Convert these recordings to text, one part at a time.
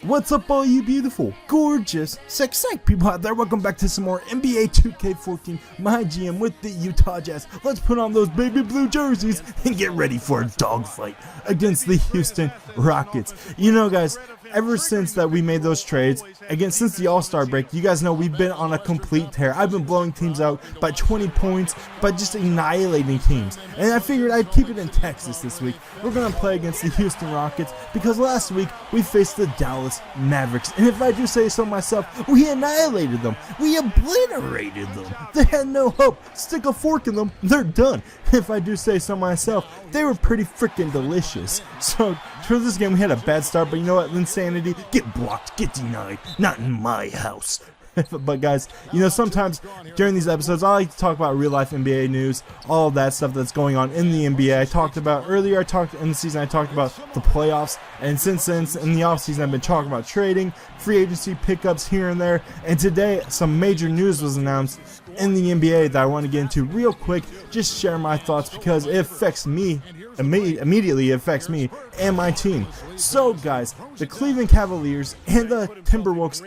What's up, all you beautiful, gorgeous, sexy people out there? Welcome back to some more NBA 2K14 MyGm with the Utah Jazz. Let's put on those baby blue jerseys and get ready for a dogfight against the Houston Rockets. You know, guys, ever since that we made those trades, again, since the All-Star break, you guys know we've been on a complete tear. I've been blowing teams out by 20 points, by just annihilating teams. And I figured I'd keep it in Texas this week. We're going to play against the Houston Rockets because last week we faced the Dallas Mavericks. And if I do say so myself, we annihilated them. We obliterated them. They had no hope. Stick a fork in them, they're done. If I do say so myself, they were pretty freaking delicious. So for this game we had a bad start, but you know what? Insanity, get blocked, get denied. Not in my house. But guys, you know, sometimes during these episodes I like to talk about real life NBA news, all that stuff that's going on in the NBA. I talked about earlier, in the season I talked about the playoffs, and since then in the offseason I've been talking about trading, free agency pickups here and there, and today some major news was announced in the NBA that I want to get into real quick, just share my thoughts because it affects me, immediately it affects me and my team. So guys, the Cleveland Cavaliers and the Timberwolves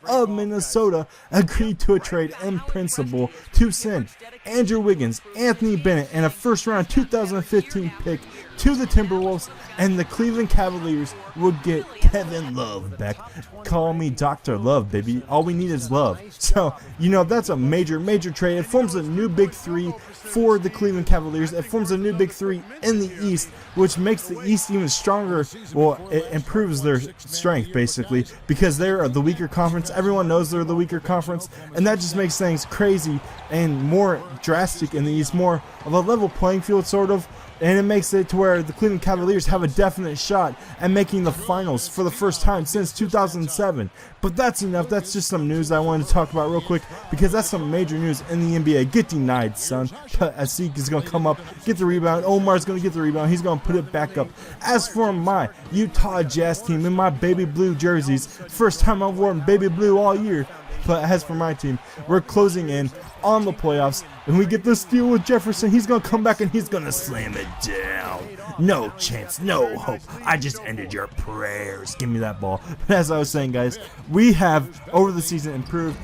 of Minnesota agreed to a trade in principle to send Andrew Wiggins, Anthony Bennett, and a first round 2015 pick to the Timberwolves, and the Cleveland Cavaliers would get Kevin Love back. Call me Dr. Love, baby. All we need is love. So, you know, that's a major trade. It forms a new big three for the Cleveland Cavaliers. It forms a new big three in the East, which makes the East even stronger. Well, it improves their strength, basically, because they're the weaker conference. Everyone knows they're the weaker conference, and that just makes things crazy and more drastic in the East, more of a level playing field, sort of. And it makes it to where the Cleveland Cavaliers have a definite shot at making the finals for the first time since 2007. But that's enough. That's just some news I wanted to talk about real quick because that's some major news in the NBA. Get denied, son. Asik is going to come up, get the rebound. Omar's going to get the rebound. He's going to put it back up. As for my Utah Jazz team in my baby blue jerseys, first time I've worn baby blue all year. But as for my team, we're closing in on the playoffs, and we get the steal with Jefferson. He's going to come back and he's going to slam it down. No chance, no hope. I just ended your prayers. Give me that ball. But as I was saying, guys, we have, over the season, improved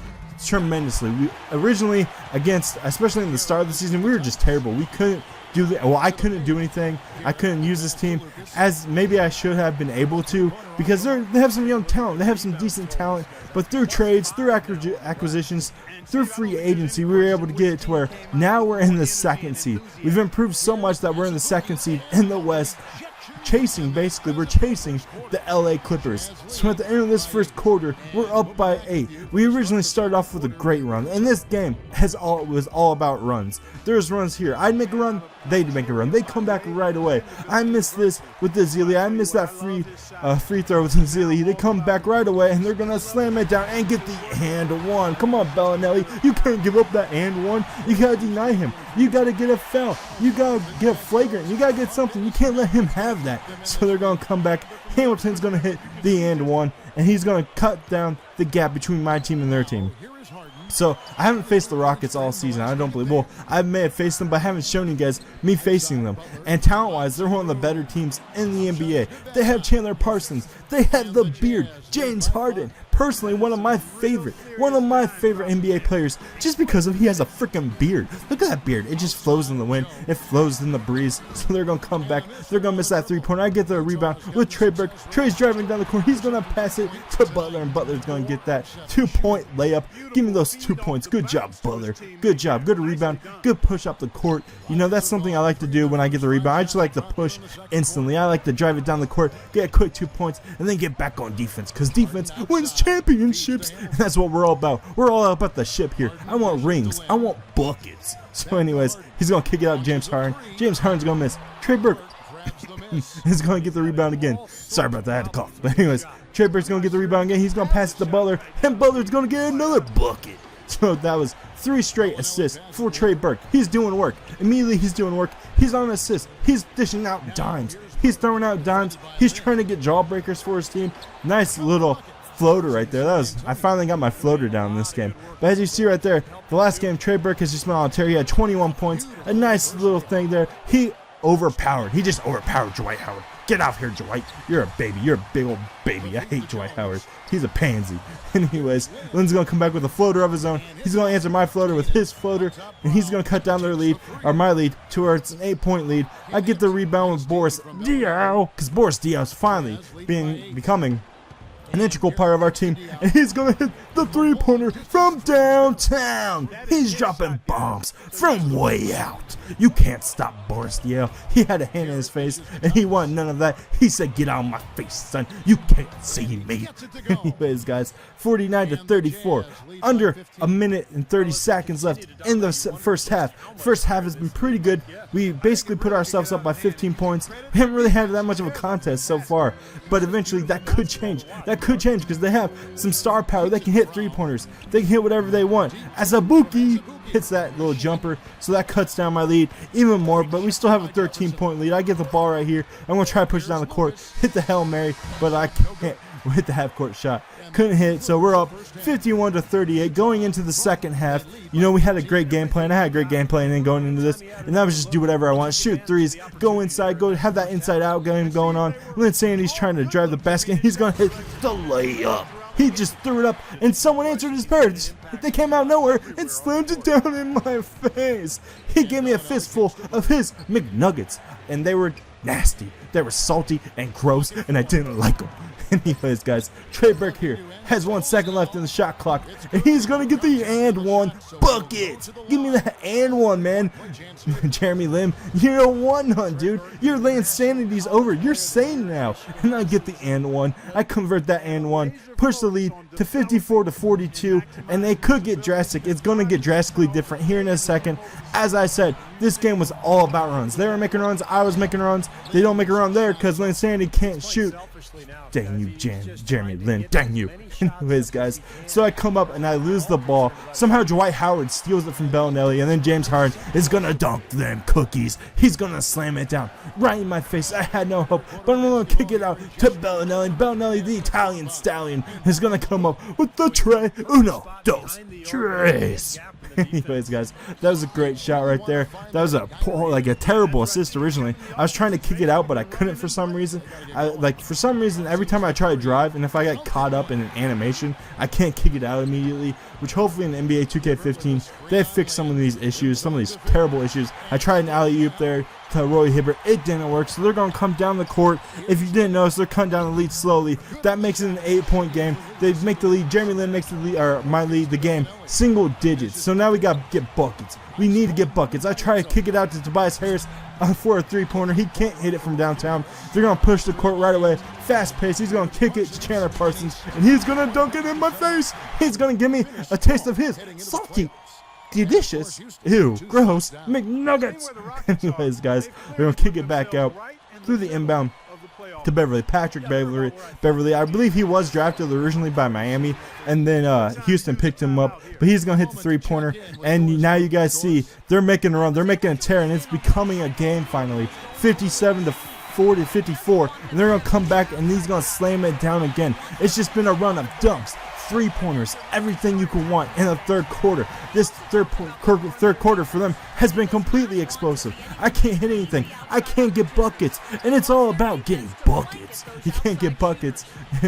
tremendously. We originally, especially in the start of the season, we were just terrible. We couldn't do I couldn't do anything. I couldn't use this team as maybe I should have been able to, because they have some young talent. They have some decent talent, but through trades, through acquisitions, through free agency, we were able to get it to where now we're in the second seed. We've improved so much that we're in the second seed in the West, we're chasing the LA Clippers. So at the end of this first quarter, we're up by 8. We originally started off with a great run, and this game was all about runs. There's runs here. I'd make a run, they'd make a run. They come back right away. I missed this with the Zealy. I missed that free throw with the Zealy. They come back right away, and they're gonna slam it down and get the and one. Come on, Bellinelli. You can't give up that and one. You gotta deny him. You gotta get a foul. You gotta get flagrant. You gotta get something. You can't let him have that. So they're gonna come back. Hamilton's gonna hit the and one, and he's gonna cut down the gap between my team and their team. So I haven't faced the Rockets all season. I don't believe. Well, I may have faced them, but I haven't shown you guys me facing them. And talent-wise, they're one of the better teams in the NBA. They have Chandler Parsons. They have the beard, James Harden. Personally, one of my favorite NBA players, just because he has a freaking beard. Look at that beard. It just flows in the wind. It flows in the breeze. So they're going to come back. They're going to miss that three-pointer. I get the rebound with Trey Burke. Trey's driving down the corner. He's going to pass it to Butler, and Butler's going to get that 2-point layup. Give me those 2 points. Good job, Butler. Good job. Good rebound. Good push up the court. You know, that's something I like to do when I get the rebound. I just like to push instantly. I like to drive it down the court, get a quick 2 points, and then get back on defense, because defense wins championships. And that's what we're all about. We're all about the ship here. I want rings. I want buckets. So anyways, he's going to kick it out to James Harden. James Harden's going to miss. Trey Burke is going to get the rebound again. Sorry about that. I had to cough. But anyways, Trey Burke's going to get the rebound again. He's going to pass it to Butler, and Butler's going to get another bucket. So that was 3 straight assists for Trey Burke. He's doing work. Immediately he's doing work. He's on assist. He's dishing out dimes. He's throwing out dimes. He's trying to get jawbreakers for his team. Nice little floater right there. I finally got my floater down in this game. But as you see right there, the last game, Trey Burke has just been on a tear. He had 21 points. A nice little thing there. He overpowered. He just overpowered Dwight Howard. Get out here, Dwight. You're a baby. You're a big old baby. I hate Dwight Howard. He's a pansy. Anyways, Lynn's going to come back with a floater of his own. He's going to answer my floater with his floater, and he's going to cut down their lead, or my lead, to where it's an 8-point lead. I get the rebound with Boris Diaw, because Boris Diaw is finally becoming an integral part of our team, and he's gonna hit the three-pointer from downtown. He's dropping bombs from way out. You can't stop Boris Diaw. He had a hand in his face, and he wanted none of that. He said, "Get out of my face, son. You can't see me." Anyways, guys, 49-34. Under a minute and 30 seconds left in the first half. First half has been pretty good. We basically put ourselves up by 15 points. We haven't really had that much of a contest so far, but eventually that could change. That could change because they have some star power. They can hit three-pointers. They can hit whatever they want. Asabuki hits that little jumper, so that cuts down my lead even more, but we still have a 13-point lead. I get the ball right here. I'm going to try to push it down the court, hit the Hail Mary, but I can't hit the half-court shot. Couldn't hit, so we're up 51-38 going into the second half. You know, we had a great game plan. I had a great game plan in going into this, and that was just do whatever I want. Shoot threes, go inside, go have that inside-out game going on. Lynn Sandy's trying to drive the basket, and he's going to hit the layup. He just threw it up, and someone answered his prayer. They came out of nowhere and slammed it down in my face. He gave me a fistful of his McNuggets, and they were nasty. They were salty and gross, and I didn't like them. Anyways, guys, Trey Burke here has 1 second left in the shot clock, and he's going to get the and one bucket. Give me that and one, man. Jeremy Lim, you're a one-hun, dude. Your land sanity's over. You're sane now. And I get the and one. I convert that and one, push the lead to 54-42, and they could get drastic. It's going to get drastically different here in a second. As I said, this game was all about runs. They were making runs. I was making runs. They don't make a run there because Lynn Sandy can't shoot. Dang you, Jeremy Lin. Dang you. Anyways, guys, so I come up and I lose the ball. Somehow Dwight Howard steals it from Bellinelli, and then James Harden is going to dunk them cookies. He's going to slam it down right in my face. I had no hope, but I'm going to kick it out to Bellinelli. Bellinelli, the Italian stallion, is going to come up with the tray. Uno, dos, tres. Anyways, guys, that was a great shot right there. That was a terrible assist originally. I was trying to kick it out, but I couldn't for some reason. For some reason, every time I try to drive, and if I get caught up in an animation, I can't kick it out immediately, which hopefully in NBA 2K15, they fixed some of these issues, some of these terrible issues. I tried an alley-oop there to Roy Hibbert. It didn't work, so they're going to come down the court. If you didn't notice, they're cutting down the lead slowly. That makes it an 8-point game. They make the lead. Jeremy Lin makes the lead, or my lead, the game, single digits. So now we got to get buckets. We need to get buckets. I try to kick it out to Tobias Harris for a three-pointer. He can't hit it from downtown. They're going to push the court right away. Fast pace. He's going to kick it to Chandler Parsons, and he's going to dunk it in my face. He's going to give me a taste of his salty, delicious, ew, gross McNuggets. Anyways, guys, we're going to kick it back out through the inbound to Beverly. Patrick Beverly. I believe he was drafted originally by Miami, and then Houston picked him up, but he's going to hit the three-pointer, and now you guys see they're making a run. They're making a tear, and it's becoming a game finally. 57-54, and they're going to come back, and he's going to slam it down again. It's just been a run of dunks, three-pointers, everything you could want in the third quarter. This third quarter for them has been completely explosive. I can't hit anything. I can't get buckets, and it's all about getting buckets. You can't get buckets,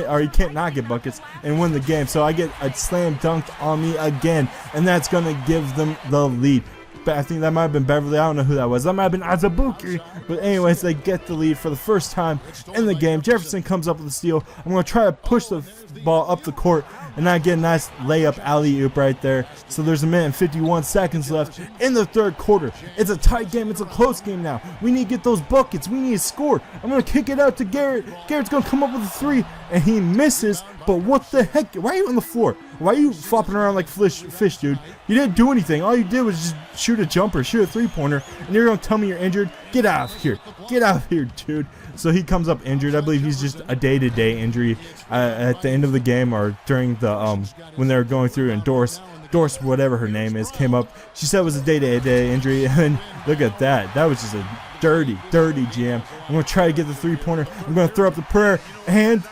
or you can't not get buckets and win the game. So I get a slam dunked on me again, and that's going to give them the lead. But I think that might have been Beverly. I don't know who that was. That might have been Azabuki. But anyways, they get the lead for the first time in the game. Jefferson comes up with a steal. I'm going to try to push the ball up the court, and I get a nice layup alley-oop right there. So there's a minute and 51 seconds left in the third quarter. It's a tight game. It's a close game now. We need to get those buckets. We need to score. I'm going to kick it out to Garrett. Garrett's going to come up with a three, and he misses. But what the heck? Why are you on the floor? Why are you flopping around like fish, dude? You didn't do anything. All you did was just shoot a jumper, shoot a three-pointer, and you're going to tell me you're injured? Get out of here. Get out of here, dude. So he comes up injured. I believe he's just a day-to-day injury at the end of the game, or during the when they were going through, and Doris, whatever her name is, came up. She said it was a day-to-day injury, and look at that. That was just a dirty jam. I'm going to try to get the three-pointer. I'm going to throw up the prayer, and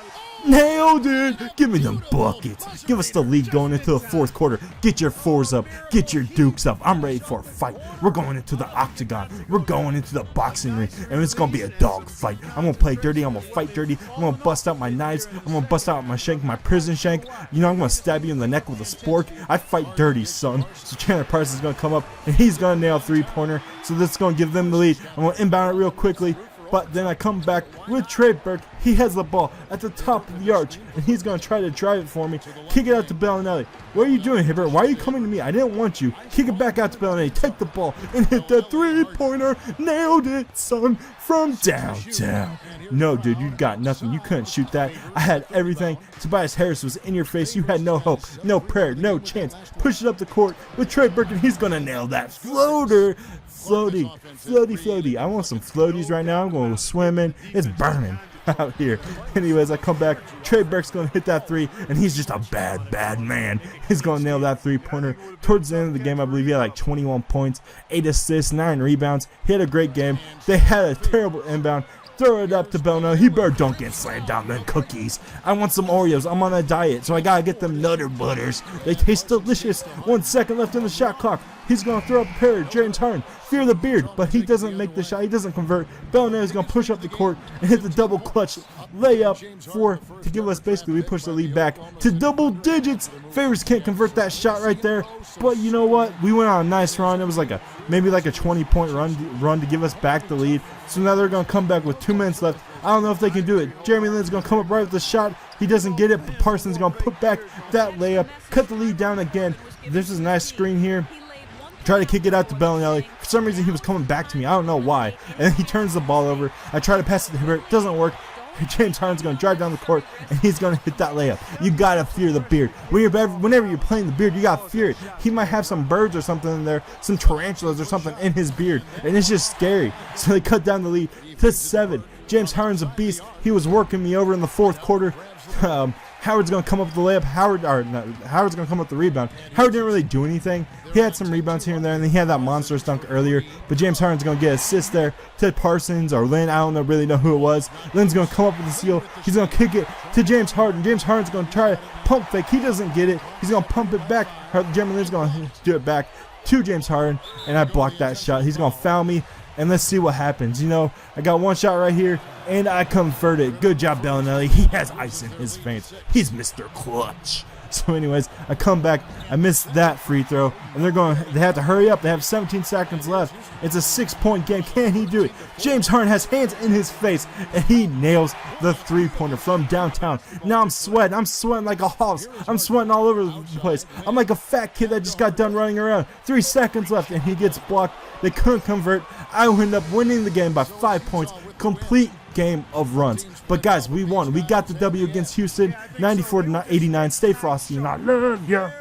Nailed it! Give me them buckets. Give us the lead going into the fourth quarter. Get your fours up. Get your dukes up. I'm ready for a fight. We're going into the octagon. We're going into the boxing ring. And it's going to be a dog fight. I'm going to play dirty. I'm going to fight dirty. I'm going to bust out my knives. I'm going to bust out my shank, my prison shank. You know, I'm going to stab you in the neck with a spork. I fight dirty, son. So Chandler Parsons is going to come up and he's going to nail a three-pointer. So this is going to give them the lead. I'm going to inbound it real quickly. But then I come back with Trey Burke. He has the ball at the top of the arch, and he's going to try to drive it for me. Kick it out to Bellinelli. What are you doing, Hibbert? Why are you coming to me? I didn't want you. Kick it back out to Bellinelli. Take the ball and hit that three-pointer. Nailed it, son, from downtown. No, dude, you got nothing. You couldn't shoot that. I had everything. Tobias Harris was in your face. You had no hope, no prayer, no chance. Push it up the court with Trey Burke, and he's going to nail that floater. Floaty, floaty, floaty. I want some floaties right now. I'm going swimming. It's burning out here. Anyways, I come back. Trey Burke's going to hit that three, and he's just a bad, bad man. He's going to nail that three-pointer. Towards the end of the game, I believe he had like 21 points, 8 assists, 9 rebounds. He had a great game. They had a terrible inbound. Throw it up to Belno. He better don't get slammed down them cookies. I want some Oreos. I'm on a diet, so I gotta get them Nutter Butters. They taste delicious. 1 second left in the shot clock. He's gonna throw up a pair. James Harden. Fear the beard, but he doesn't make the shot. He doesn't convert. Belno is gonna push up the court and hit the double clutch layup to give us basically, we push the lead back to double digits. Favors can't convert that shot right there, but you know what? We went on a nice run. It was like maybe like a 20-point run to give us back the lead. So now they're gonna come back with 2 minutes left. I don't know if they can do it. Jeremy Lin's gonna come up right with the shot. He doesn't get it, but Parsons gonna put back that layup, cut the lead down again. This is a nice screen here. Try to kick it out to Bellinelli. For some reason, he was coming back to me. I don't know why. And then he turns the ball over. I try to pass it to Hibbert. Doesn't work. James Harden's going to drive down the court, and he's going to hit that layup. You got to fear the beard. Whenever you're playing the beard, you got to fear it. He might have some birds or something in there, some tarantulas or something in his beard, and it's just scary. So they cut down the lead to 7. James Harden's a beast. He was working me over in the fourth quarter. Howard's going to come up with the layup. Howard's going to come up with the rebound. Howard didn't really do anything. He had some rebounds here and there, and then he had that monstrous dunk earlier. But James Harden's going to get an assist there to Parsons or Lin. I don't really know who it was. Lin's going to come up with the steal. He's going to kick it to James Harden. James Harden's going to try to pump fake. He doesn't get it. He's going to pump it back. Jeremy Lin's going to do it back to James Harden, and I blocked that shot. He's going to foul me. And let's see what happens. You know, I got one shot right here, and I converted. Good job, Bellinelli. He has ice in his veins. He's Mr. Clutch. So anyways, I come back. I missed that free throw, and they have to hurry up. They have 17 seconds left. It's a 6-point game. Can he do it? James Harden has hands in his face, and he nails the three-pointer from downtown. Now I'm sweating. I'm sweating like a hoss. I'm sweating all over the place. I'm like a fat kid that just got done running around. 3 seconds left, and he gets blocked. They couldn't convert. I end up winning the game by 5 points. Complete game of runs. But guys, we won. We got the W against Houston, 94-89. Stay frosty, and I love ya.